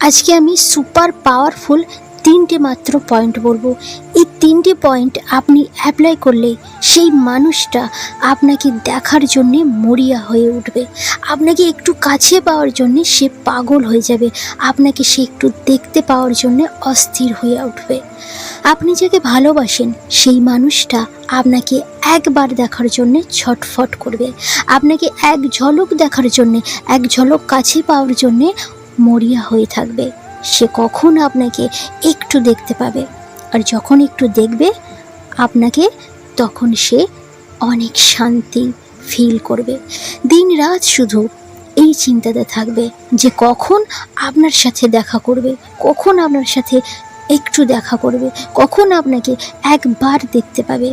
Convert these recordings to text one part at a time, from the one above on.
আজকে আমি super powerful তিনটে মাত্র পয়েন্ট বলবো। এই তিনটে পয়েন্ট আপনি অ্যাপ্লাই করলে সেই মানুষটা আপনাকে দেখার জন্যে মরিয়া হয়ে উঠবে, আপনাকে একটু কাছে পাওয়ার জন্যে সে পাগল হয়ে যাবে, আপনাকে সে একটু দেখতে পাওয়ার জন্যে অস্থির হয়ে উঠবে। আপনি যাকে ভালোবাসেন সেই মানুষটা আপনাকে একবার দেখার জন্যে ছটফট করবে, আপনাকে এক ঝলক দেখার জন্যে, এক ঝলক কাছে পাওয়ার জন্যে মরিয়া হয়ে থাকবে। সে কখন আপনাকে একটু দেখতে পাবে, আর যখন একটু দেখবে আপনাকে, তখন সে অনেক শান্তি ফিল করবে। দিন রাত শুধু এই চিন্তাতে থাকবে যে কখন আপনার সাথে দেখা করবে, কখন আপনার সাথে একটু দেখা করবে, কখন আপনাকে একবার দেখতে পাবে।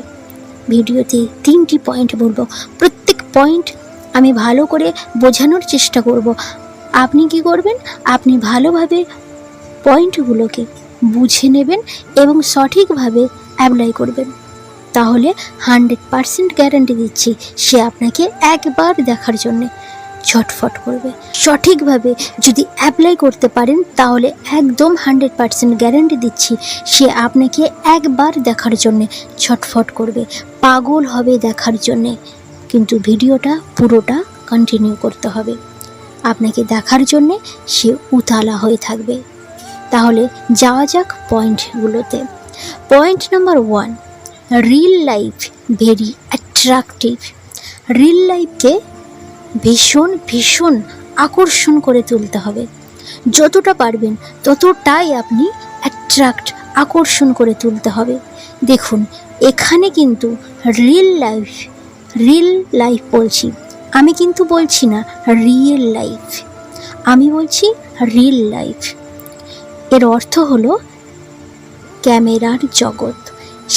ভিডিওতে তিনটি পয়েন্ট বলবো, প্রত্যেক পয়েন্ট আমি ভালো করে বোঝানোর চেষ্টা করব। আপনি কি করবেন, আপনি ভালোভাবে পয়েন্টগুলোকে বুঝে নেবেন এবং সঠিকভাবে অ্যাপ্লাই করবেন, তাহলে 100% গ্যারান্টি দিচ্ছি সে আপনাকে একবার দেখার জন্যে ছটফট করবে। সঠিকভাবে যদি অ্যাপ্লাই করতে পারেন তাহলে একদম 100% গ্যারান্টি দিচ্ছি সে আপনাকে একবার দেখার জন্যে ছটফট করবে, পাগল হবে দেখার জন্যে। কিন্তু ভিডিওটা পুরোটা কন্টিনিউ করতে হবে, আপনাকে দেখার জন্যে সে উতালা হয়ে থাকবে। তাহলে যাওয়া যাক পয়েন্টগুলোতে। Point number 1, reel life very attractive. Reel লাইফকে ভীষণ ভীষণ আকর্ষণ করে তুলতে হবে, যতটা পারবেন ততটাই আপনি আকর্ষণ করে তুলতে হবে। দেখুন এখানে কিন্তু রিল লাইফ বলছি, আমি কিন্তু বলছি না রিয়েল লাইফ, আমি বলছি রিল লাইফ। এর অর্থ হলো ক্যামেরার জগৎ,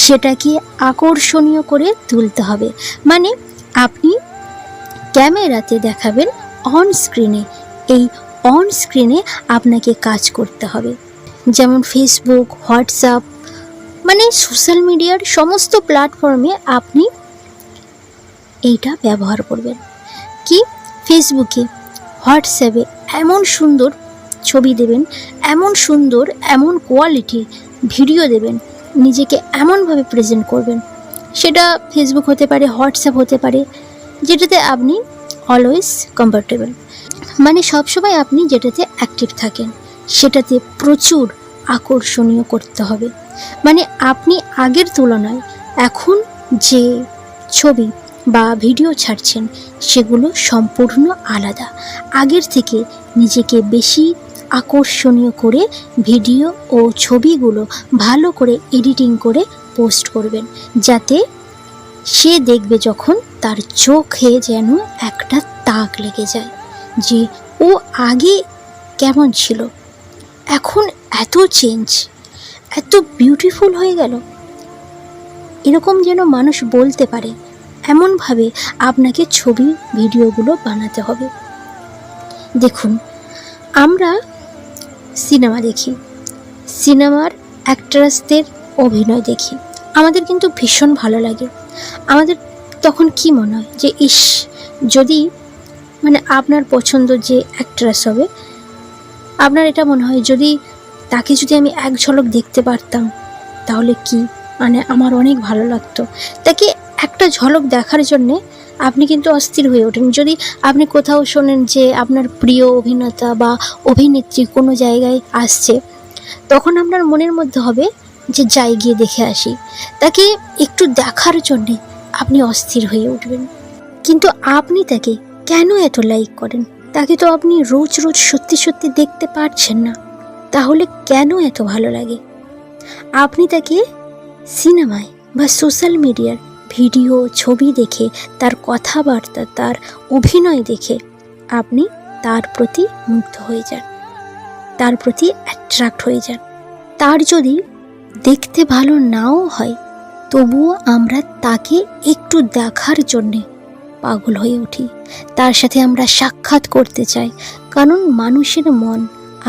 সেটাকে আকর্ষণীয় করে তুলতে হবে। মানে আপনি ক্যামেরাতে দেখাবেন অন স্ক্রিনে, এই অন স্ক্রিনে আপনাকে কাজ করতে হবে। যেমন ফেসবুক, হোয়াটসঅ্যাপ, মানে সোশ্যাল মিডিয়ার সমস্ত প্ল্যাটফর্মে আপনি এইটা ব্যবহার করবেন। কি, ফেসবুকে, হোয়াটসঅ্যাপে এমন সুন্দর ছবি দেবেন, এমন সুন্দর, এমন কোয়ালিটি ভিডিও দেবেন, নিজেকে এমনভাবে প্রেজেন্ট করবেন, সেটা ফেসবুক হতে পারে, হোয়াটসঅ্যাপ হতে পারে, যেটাতে আপনি অলওয়েজ কমফর্টেবল, মানে সবসময় আপনি যেটাতে অ্যাক্টিভ থাকেন, সেটাতে প্রচুর আকর্ষণীয় করতে হবে। মানে আপনি আগের তুলনায় এখন যে ছবি বা ভিডিও ছাড়ছেন সেগুলো সম্পূর্ণ আলাদা। আগের থেকে নিজেকে বেশি আকর্ষণীয় করে ভিডিও ও ছবিগুলো ভালো করে এডিটিং করে পোস্ট করবেন, যাতে সে দেখবে যখন তার চোখে যেন একটা তাক লেগে যায় যে ও আগে কেমন ছিল, এখন এত চেঞ্জ, এত বিউটিফুল হয়ে গেল, এরকম যেন মানুষ বলতে পারে, এমনভাবে আপনাকে ছবি ভিডিওগুলো বানাতে হবে। দেখুন আমরা সিনেমা দেখি, সিনেমার অ্যাক্ট্রেসদের অভিনয় দেখি, আমাদের কিন্তু ভীষণ ভালো লাগে। আমাদের তখন কি মনে হয় যে ইস, যদি মানে আপনার পছন্দ যে অ্যাক্ট্রেস হবে, আপনার এটা মনে হয় যদি তাকে যদি আমি এক ঝলক দেখতে পারতাম তাহলে কি, মানে আমার অনেক ভালো লাগতো। তাকে একটা ঝলক দেখার জন্যে আপনি কিন্তু অস্থির হয়ে ওঠেন। যদি আপনি কোথাও শোনেন যে আপনার প্রিয় অভিনেতা বা অভিনেত্রী কোনো জায়গায় আসছে, তখন আপনার মনের মধ্যে হবে যে যাই গিয়ে দেখে আসি, তাকে একটু দেখার জন্যে আপনি অস্থির হয়ে উঠবেন। কিন্তু আপনি তাকে কেন এত লাইক করেন? তাকে তো আপনি রোজ রোজ সত্যি সত্যি দেখতে পারছেন না, তাহলে কেন এত ভালো লাগে? আপনি তাকে সিনেমায় বা সোশ্যাল মিডিয়ার ভিডিও, ছবি দেখে, তার কথাবার্তা, তার অভিনয় দেখে আপনি তার প্রতি মুগ্ধ হয়ে যান, তার প্রতি অ্যাট্রাক্ট হয়ে যান। তার যদি দেখতে ভালো নাও হয়, তবুও আমরা তাকে একটু দেখার জন্যে পাগল হয়ে উঠি, তার সাথে আমরা সাক্ষাৎ করতে চাই। কারণ মানুষের মন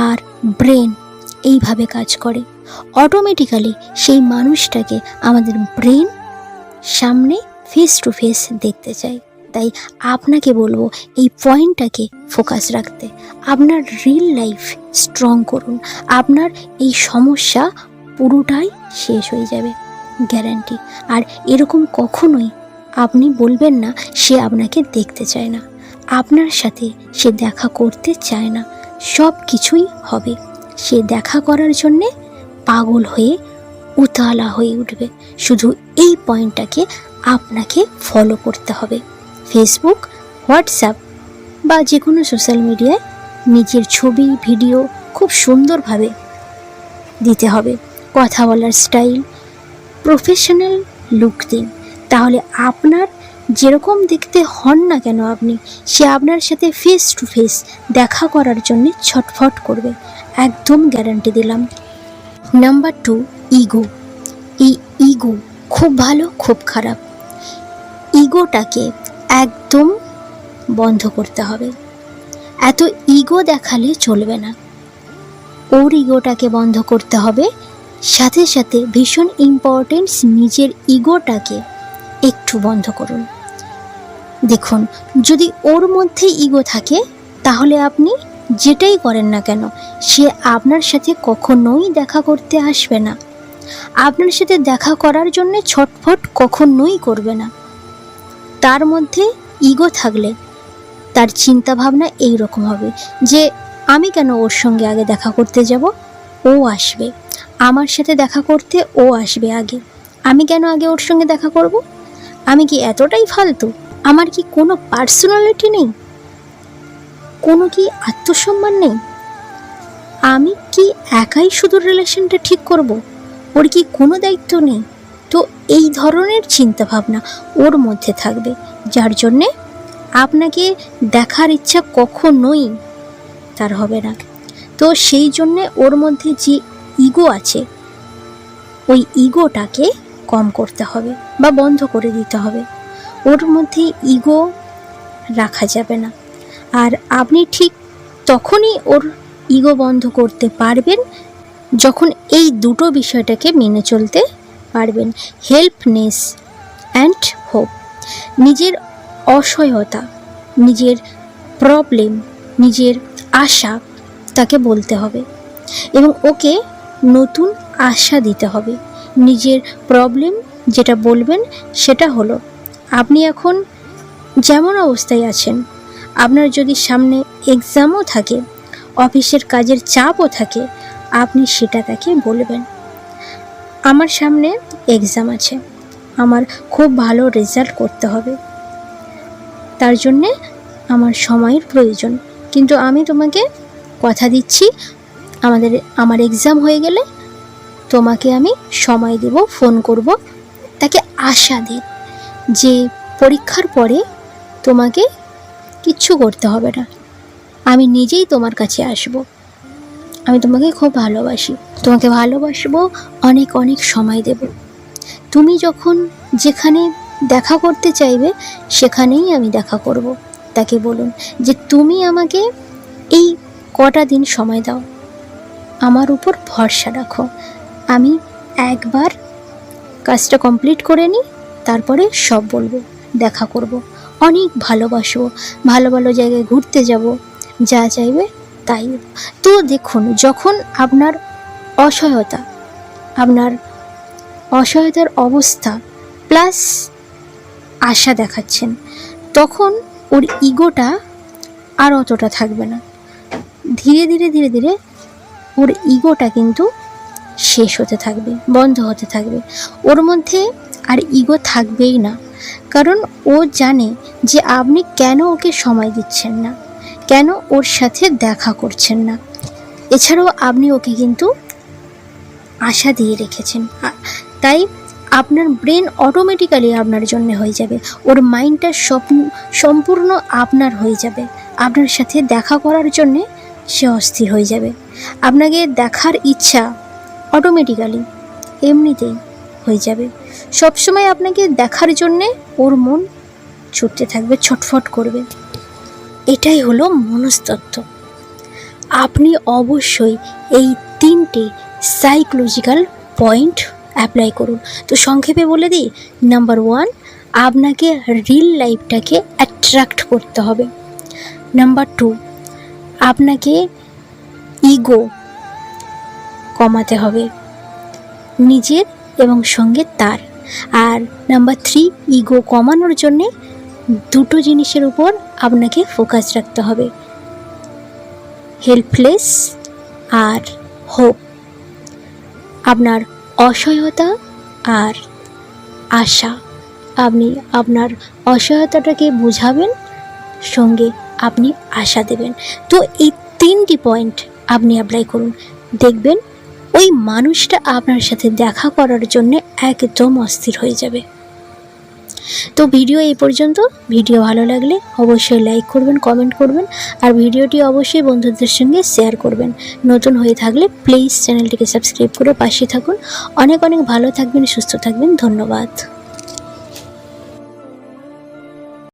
আর ব্রেন এইভাবে কাজ করে, অটোমেটিক্যালি সেই মানুষটাকে আমাদের ব্রেন সামনে ফেস টু ফেস দেখতে চাই। তাই আপনাকে বলবো এই পয়েন্টটাকে ফোকাস রাখতে। আপনার রিল লাইফ স্ট্রং করুন, আপনার এই সমস্যা পুরোটাই শেষ হয়ে যাবে, গ্যারান্টি। আর এরকম কখনোই আপনি বলবেন না সে আপনাকে দেখতে চায় না, আপনার সাথে সে দেখা করতে চায় না, সব কিছুই হবে। সে দেখা করার জন্যে পাগল হয়ে উতালা হয়ে উঠবে। শুধু এই পয়েন্টটাকে আপনাকে ফলো করতে হবে। ফেসবুক, হোয়াটসঅ্যাপ বা যে কোনো সোশ্যাল মিডিয়ায় নিজের ছবি ভিডিও খুব সুন্দরভাবে দিতে হবে। কথা বলার স্টাইল প্রফেশনাল লুক দিন, তাহলে আপনার যেরকম দেখতে হন না কেন আপনি, সে আপনার সাথে ফেস টু ফেস দেখা করার জন্যে ছটফট করবে, একদম গ্যারান্টি দিলাম। Number 2, ego. এই ইগো খুব ভালো খুব খারাপ। ইগোটাকে একদম বন্ধ করতে হবে, এত ইগো দেখালে চলবে না। ওর ইগোটাকে বন্ধ করতে হবে, সাথে সাথে ভীষণ ইম্পর্টেন্স নিজের ইগোটাকে একটু বন্ধ করুন। দেখুন, যদি ওর মধ্যে ইগো থাকে তাহলে আপনি যেটাই করেন না কেন সে আপনার সাথে কখনোই দেখা করতে আসবে না, আপনার সাথে দেখা করার জন্য ছটফট কখনোই করবে না। তার মধ্যে ইগো থাকলে তার চিন্তা ভাবনা এই রকম হবে যে আমি কেন ওর সঙ্গে আগে দেখা করতে যাব, ও আসবে আমার সাথে দেখা করতে, ও আসবে আগে, আমি কেন আগে ওর সঙ্গে দেখা করব? আমি কি এতটাই ফালতু? আমার কি কোনো পার্সোনালিটি নেই? কোনো কি আত্মসম্মান নেই? আমি কি একাই শুধু রিলেশনটা ঠিক করব? ওর কি কোনো দায়িত্ব নেই? তো এই ধরনের চিন্তাভাবনা ওর মধ্যে থাকবে, যার জন্যে আপনাকে দেখার ইচ্ছা কখনোই তার হবে না। তো সেই জন্যে ওর মধ্যে যে ইগো আছে ওই ইগোটাকে কম করতে হবে বা বন্ধ করে দিতে হবে। ওর মধ্যে ইগো রাখা যাবে না। আর আপনি ঠিক তখনই ওর ইগো বন্ধ করতে পারবেন যখন এই দুটো বিষয়টাকে মেনে চলতে পারবেন। হেল্পনেস অ্যান্ড হোপ, নিজের অসহায়তা, নিজের প্রবলেম, নিজের আশা তাকে বলতে হবে এবং ওকে নতুন আশা দিতে হবে। নিজের প্রবলেম যেটা বলবেন সেটা হলো আপনি এখন যেমন অবস্থায় আছেন, আপনার যদি সামনে এক্সামও থাকে, অফিসের কাজের চাপও থাকে, আপনি সেটা তাকে বলবেন, আমার সামনে এক্সাম আছে, আমার খুব ভালো রেজাল্ট করতে হবে, তার জন্যে আমার সময়ের প্রয়োজন, কিন্তু আমি তোমাকে কথা দিচ্ছি আমার এক্সাম হয়ে গেলে তোমাকে আমি সময় দেব, ফোন করব। তাকে আশা দিন যে পরীক্ষার পরে তোমাকে কিচ্ছু করতে হবে না, আমি নিজেই তোমার কাছে আসব, আমি তোমাকে খুব ভালোবাসি, তোমাকে ভালোবাসবো, অনেক অনেক সময় দেব। তুমি যখন যেখানে দেখা করতে চাইবে সেখানেই আমি দেখা করব। তাকে বলুন যে তুমি আমাকে এই কটা দিন সময় দাও, আমার উপর ভরসা রাখো, আমি একবার কাজটা কমপ্লিট করে নিই, তারপরে সব বলবো, দেখা করব, অনেক ভালোবাসবো, ভালো ভালো জায়গায় ঘুরতে যাব, যা চাইবে তাই। তো দেখুন, যখন আপনার অসহায়তার অবস্থা প্লাস আশা দেখাচ্ছেন, তখন ওর ইগোটা আর অতটা থাকবে না। ধীরে ধীরে ধীরে ধীরে ওর ইগোটা কিন্তু শেষ হতে থাকবে, বন্ধ হতে থাকবে, ওর মধ্যে আর ইগো থাকবেই না। কারণ ও জানে যে আপনি কেন ওকে সময় দিচ্ছেন না, কেন ওর সাথে দেখা করছেন না। এছাড়াও আপনি ওকে কিন্তু আশা দিয়ে রেখেছেন, তাই আপনার ব্রেন অটোমেটিক্যালি আপনার জন্য হয়ে যাবে, ওর মাইন্ডটা সম্পূর্ণ আপনার হয়ে যাবে, আপনার সাথে দেখা করার জন্যে সে অস্থির হয়ে যাবে। আপনাকে দেখার ইচ্ছা অটোমেটিক্যালি এমনিতেই হয়ে যাবে, সবসময় আপনাকে দেখার জন্যে ওর মন ছুটতে থাকবে, ছটফট করবে। এটাই হলো মনস্তত্ত্ব। আপনি অবশ্যই এই 3টে সাইকোলজিক্যাল পয়েন্ট অ্যাপ্লাই করুন। তো সংক্ষেপে বলে দিই, নাম্বার 1, আপনাকে রিল লাইফটাকে অ্যাট্রাক্ট করতে হবে। নাম্বার 2, আপনাকে ইগো কমাতে হবে, নিজের এবং সঙ্গে তার। আর নাম্বার 3, ইগো কমানোর জন্যে দুটো জিনিসের উপর আপনাকে ফোকাস রাখতে হবে, হেল্পলেস আর হোপ। আপনার অসহায়তা আর আশা। আপনি আপনার অসহায়তাটাকে বোঝাবেন, সঙ্গে আপনি আশা দেবেন। তো এই 3টি পয়েন্ট আপনি অ্যাপ্লাই করুন, দেখবেন ওই মানুষটা আপনার সাথে দেখা করার জন্য একদম অস্থির হয়ে যাবে। তো ভিডিও এই পর্যন্ত। ভিডিও ভালো লাগলে অবশ্যই লাইক করবেন, কমেন্ট করবেন, আর ভিডিওটি অবশ্যই বন্ধুদের সঙ্গে শেয়ার করবেন। নতুন হয়ে থাকলে প্লিজ চ্যানেলটিকে সাবস্ক্রাইব করে পাশে থাকুন। অনেক অনেক ভালো থাকবেন, সুস্থ থাকবেন। ধন্যবাদ।